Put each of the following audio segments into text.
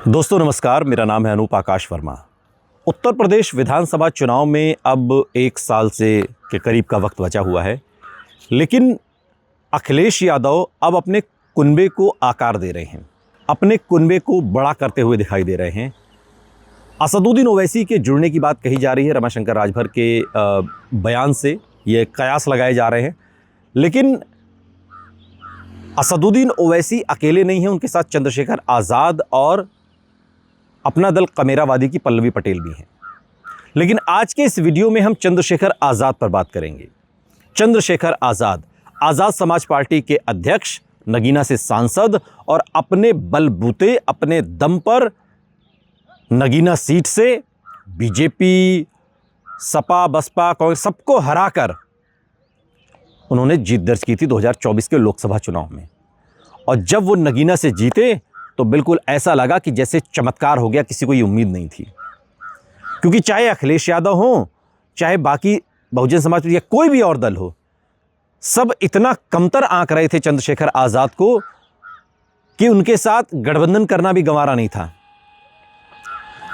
दोस्तों नमस्कार, मेरा नाम है अनूप आकाश वर्मा। उत्तर प्रदेश विधानसभा चुनाव में अब 1 साल से के करीब का वक्त बचा हुआ है, लेकिन अखिलेश यादव अब अपने कुनबे को आकार दे रहे हैं, अपने कुनबे को बड़ा करते हुए दिखाई दे रहे हैं। असदुद्दीन ओवैसी के जुड़ने की बात कही जा रही है, रमाशंकर राजभर के बयान से ये कयास लगाए जा रहे हैं, लेकिन असदुद्दीन ओवैसी अकेले नहीं हैं, उनके साथ चंद्रशेखर आज़ाद और अपना दल कमेरावादी की पल्लवी पटेल भी हैं। लेकिन आज के इस वीडियो में हम चंद्रशेखर आज़ाद पर बात करेंगे। चंद्रशेखर आज़ाद, आज़ाद समाज पार्टी के अध्यक्ष, नगीना से सांसद और अपने बलबूते, अपने दम पर नगीना सीट से बीजेपी, सपा, बसपा, कांग्रेस सबको हराकर उन्होंने जीत दर्ज की थी 2024 के लोकसभा चुनाव में। और जब वो नगीना से जीते तो बिल्कुल ऐसा लगा कि जैसे चमत्कार हो गया, किसी को ये उम्मीद नहीं थी। क्योंकि चाहे अखिलेश यादव हो, चाहे बाकी बहुजन समाज या कोई भी और दल हो, सब इतना कमतर आंक रहे थे चंद्रशेखर आज़ाद को कि उनके साथ गठबंधन करना भी गंवारा नहीं था।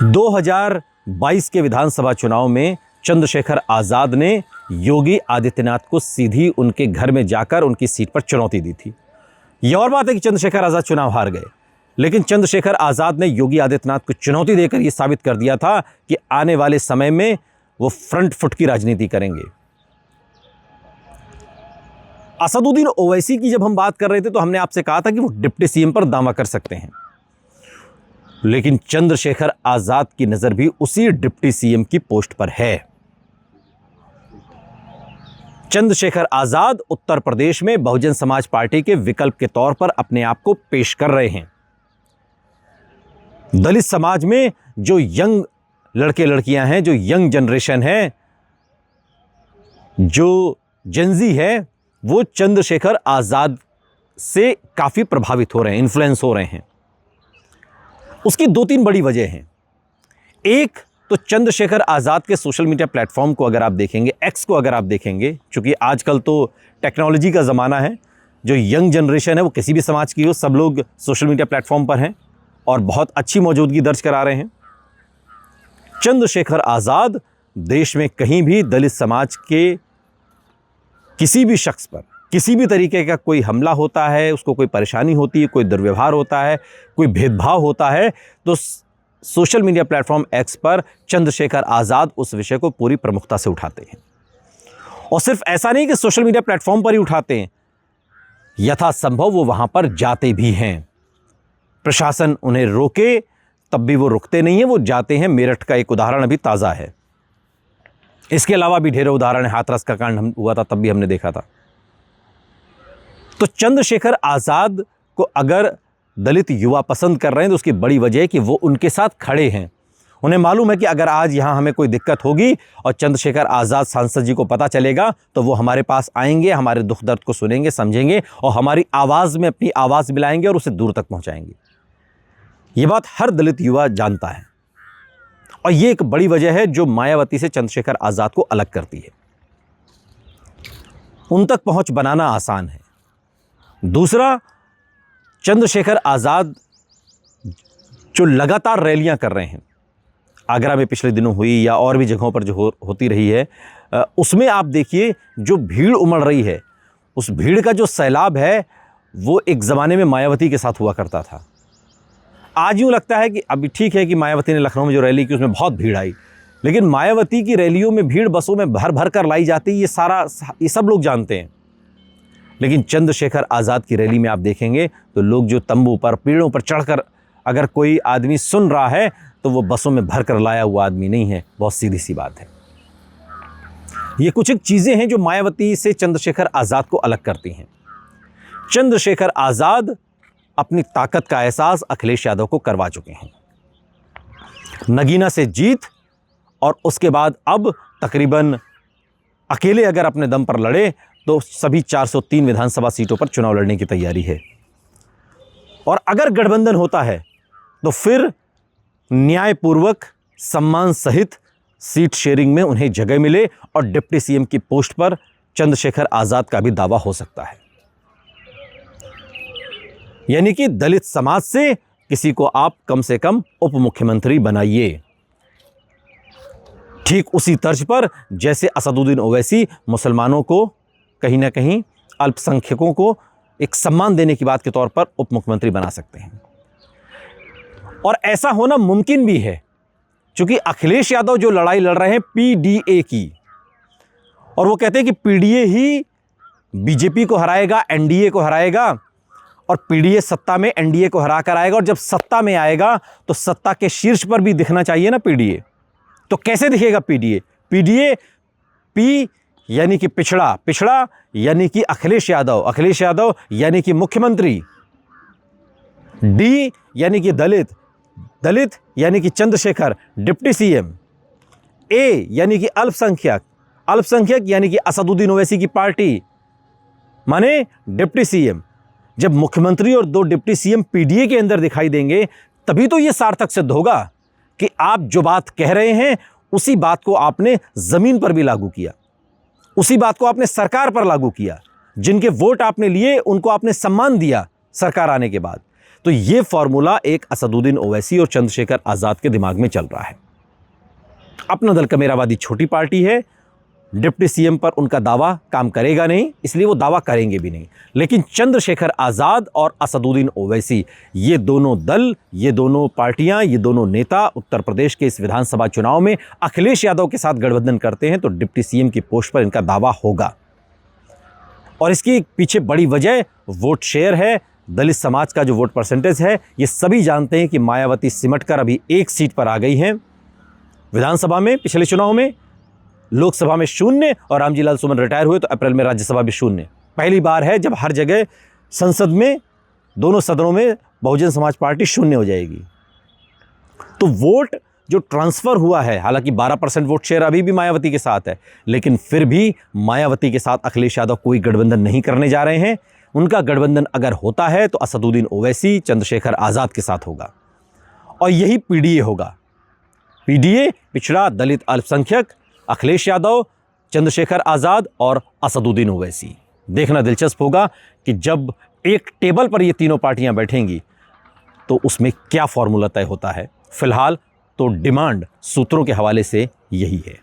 2022 के विधानसभा चुनाव में चंद्रशेखर आज़ाद ने योगी आदित्यनाथ को सीधी उनके घर में जाकर उनकी सीट पर चुनौती दी थी। यह और बात है कि चंद्रशेखर आज़ाद चुनाव हार गए, लेकिन चंद्रशेखर आज़ाद ने योगी आदित्यनाथ को चुनौती देकर यह साबित कर दिया था कि आने वाले समय में वो फ्रंट फुट की राजनीति करेंगे। असदुद्दीन ओवैसी की जब हम बात कर रहे थे तो हमने आपसे कहा था कि वो डिप्टी सीएम पर दावा कर सकते हैं, लेकिन चंद्रशेखर आज़ाद की नजर भी उसी डिप्टी सीएम की पोस्ट पर है। चंद्रशेखर आज़ाद उत्तर प्रदेश में बहुजन समाज पार्टी के विकल्प के तौर पर अपने आप को पेश कर रहे हैं। दलित समाज में जो यंग लड़के लड़कियां हैं, जो यंग जनरेशन है, जो जेनजी है, वो चंद्रशेखर आज़ाद से काफ़ी प्रभावित हो रहे हैं, इन्फ्लुएंस हो रहे हैं। उसकी 2-3 बड़ी वजह हैं। एक तो चंद्रशेखर आज़ाद के सोशल मीडिया प्लेटफॉर्म को अगर आप देखेंगे, एक्स को अगर आप देखेंगे, चूँकि आजकल तो टेक्नोलॉजी का ज़माना है, जो यंग जनरेशन है वो किसी भी समाज की हो, सब लोग सोशल मीडिया प्लेटफॉर्म पर हैं और बहुत अच्छी मौजूदगी दर्ज करा रहे हैं। चंद्रशेखर आज़ाद देश में कहीं भी दलित समाज के किसी भी शख्स पर किसी भी तरीके का कोई हमला होता है, उसको कोई परेशानी होती है, कोई दुर्व्यवहार होता है, कोई भेदभाव होता है, तो सोशल मीडिया प्लेटफॉर्म एक्स पर चंद्रशेखर आज़ाद उस विषय को पूरी प्रमुखता से उठाते हैं। और सिर्फ ऐसा नहीं कि सोशल मीडिया प्लेटफॉर्म पर ही उठाते हैं, यथासंभव वो वहां पर जाते भी हैं। प्रशासन उन्हें रोके तब भी वो रुकते नहीं है, वो जाते हैं। मेरठ का एक उदाहरण अभी ताज़ा है, इसके अलावा भी ढेरों उदाहरण है। हाथरस का कांड हुआ था, तब भी हमने देखा था। तो चंद्रशेखर आज़ाद को अगर दलित युवा पसंद कर रहे हैं तो उसकी बड़ी वजह है कि वो उनके साथ खड़े हैं। उन्हें मालूम है कि अगर आज यहाँ हमें कोई दिक्कत होगी और चंद्रशेखर आज़ाद सांसद जी को पता चलेगा तो वो हमारे पास आएंगे, हमारे दुख दर्द को सुनेंगे, समझेंगे और हमारी आवाज़ में अपनी आवाज़ मिलाएंगे और उसे दूर तक पहुँचाएंगे। ये बात हर दलित युवा जानता है और ये एक बड़ी वजह है जो मायावती से चंद्रशेखर आज़ाद को अलग करती है। उन तक पहुँच बनाना आसान है। दूसरा, चंद्रशेखर आज़ाद जो लगातार रैलियां कर रहे हैं, आगरा में पिछले दिनों हुई या और भी जगहों पर जो होती रही है, उसमें आप देखिए जो भीड़ उमड़ रही है, उस भीड़ का जो सैलाब है वो एक ज़माने में मायावती के साथ हुआ करता था। आज यूँ लगता है कि अभी ठीक है कि मायावती ने लखनऊ में जो रैली की उसमें बहुत भीड़ आई, लेकिन मायावती की रैलियों में भीड़ बसों में भर भर कर लाई जाती है, ये सब लोग जानते हैं। लेकिन चंद्रशेखर आज़ाद की रैली में आप देखेंगे तो लोग जो तंबू पर, पेड़ों पर चढ़कर अगर कोई आदमी सुन रहा है तो वो बसों में भर कर लाया हुआ आदमी नहीं है। बहुत सीधी सी बात है। ये कुछ एक चीज़ें हैं जो मायावती से चंद्रशेखर आज़ाद को अलग करती हैं। चंद्रशेखर आज़ाद अपनी ताकत का एहसास अखिलेश यादव को करवा चुके हैं। नगीना से जीत और उसके बाद अब तकरीबन अकेले अगर अपने दम पर लड़े तो सभी 403 विधानसभा सीटों पर चुनाव लड़ने की तैयारी है। और अगर गठबंधन होता है तो फिर न्यायपूर्वक, सम्मान सहित सीट शेयरिंग में उन्हें जगह मिले और डिप्टी सीएम की पोस्ट पर चंद्रशेखर आज़ाद का भी दावा हो सकता है। यानी कि दलित समाज से किसी को आप कम से कम उप मुख्यमंत्री बनाइए। ठीक उसी तर्ज पर जैसे असदुद्दीन ओवैसी मुसलमानों को कहीं ना कहीं, अल्पसंख्यकों को एक सम्मान देने की बात के तौर पर उप मुख्यमंत्री बना सकते हैं। और ऐसा होना मुमकिन भी है क्योंकि अखिलेश यादव जो लड़ाई लड़ रहे हैं पीडीए की, और वो कहते हैं कि पीडीए ही बीजेपी को हराएगा, एनडीए को हराएगा, और पीडीए सत्ता में एनडीए को हरा कर आएगा, और जब सत्ता में आएगा तो सत्ता के शीर्ष पर भी दिखना चाहिए ना पीडीए। तो कैसे दिखेगा पीडीए? पीडीए, पी यानी कि पिछड़ा, पिछड़ा यानी कि अखिलेश यादव, अखिलेश यादव यानी कि मुख्यमंत्री, डी यानी कि दलित, दलित यानी कि चंद्रशेखर डिप्टी सीएम, ए यानी कि अल्पसंख्यक, अल्पसंख्यक यानी कि असदुद्दीन ओवैसी की पार्टी माने डिप्टी सीएम। जब मुख्यमंत्री और 2 डिप्टी सीएम पीडीए के अंदर दिखाई देंगे तभी तो यह सार्थक सिद्ध होगा कि आप जो बात कह रहे हैं उसी बात को आपने जमीन पर भी लागू किया, उसी बात को आपने सरकार पर लागू किया, जिनके वोट आपने लिए उनको आपने सम्मान दिया सरकार आने के बाद। तो यह फॉर्मूला एक असदुद्दीन ओवैसी और चंद्रशेखर आजाद के दिमाग में चल रहा है। अपना दल कमेरावादी छोटी पार्टी है, डिप्टी सीएम पर उनका दावा काम करेगा नहीं, इसलिए वो दावा करेंगे भी नहीं। लेकिन चंद्रशेखर आजाद और असदुद्दीन ओवैसी, ये दोनों दल, ये दोनों पार्टियां, ये दोनों नेता उत्तर प्रदेश के इस विधानसभा चुनाव में अखिलेश यादव के साथ गठबंधन करते हैं तो डिप्टी सीएम की पोस्ट पर इनका दावा होगा। और इसकी पीछे बड़ी वजह वोट शेयर है, दलित समाज का जो वोट परसेंटेज है। ये सभी जानते हैं कि मायावती सिमट कर अभी 1 सीट पर आ गई हैं विधानसभा में, पिछले चुनाव में लोकसभा में 0 और रामजीलाल सुमन रिटायर हुए तो अप्रैल में राज्यसभा भी 0। पहली बार है जब हर जगह संसद में, दोनों सदनों में बहुजन समाज पार्टी 0 हो जाएगी। तो वोट जो ट्रांसफर हुआ है, हालांकि 12% वोट शेयर अभी भी मायावती के साथ है, लेकिन फिर भी मायावती के साथ अखिलेश यादव कोई गठबंधन नहीं करने जा रहे हैं। उनका गठबंधन अगर होता है तो असदुद्दीन ओवैसी, चंद्रशेखर आजाद के साथ होगा, और यही पीडीए होगा। पीडीए पिछड़ा, दलित, अल्पसंख्यक, अखिलेश यादव, चंद्रशेखर आजाद और असदुद्दीन ओवैसी। देखना दिलचस्प होगा कि जब एक टेबल पर ये तीनों पार्टियां बैठेंगी तो उसमें क्या फॉर्मूला तय होता है। फिलहाल तो डिमांड सूत्रों के हवाले से यही है।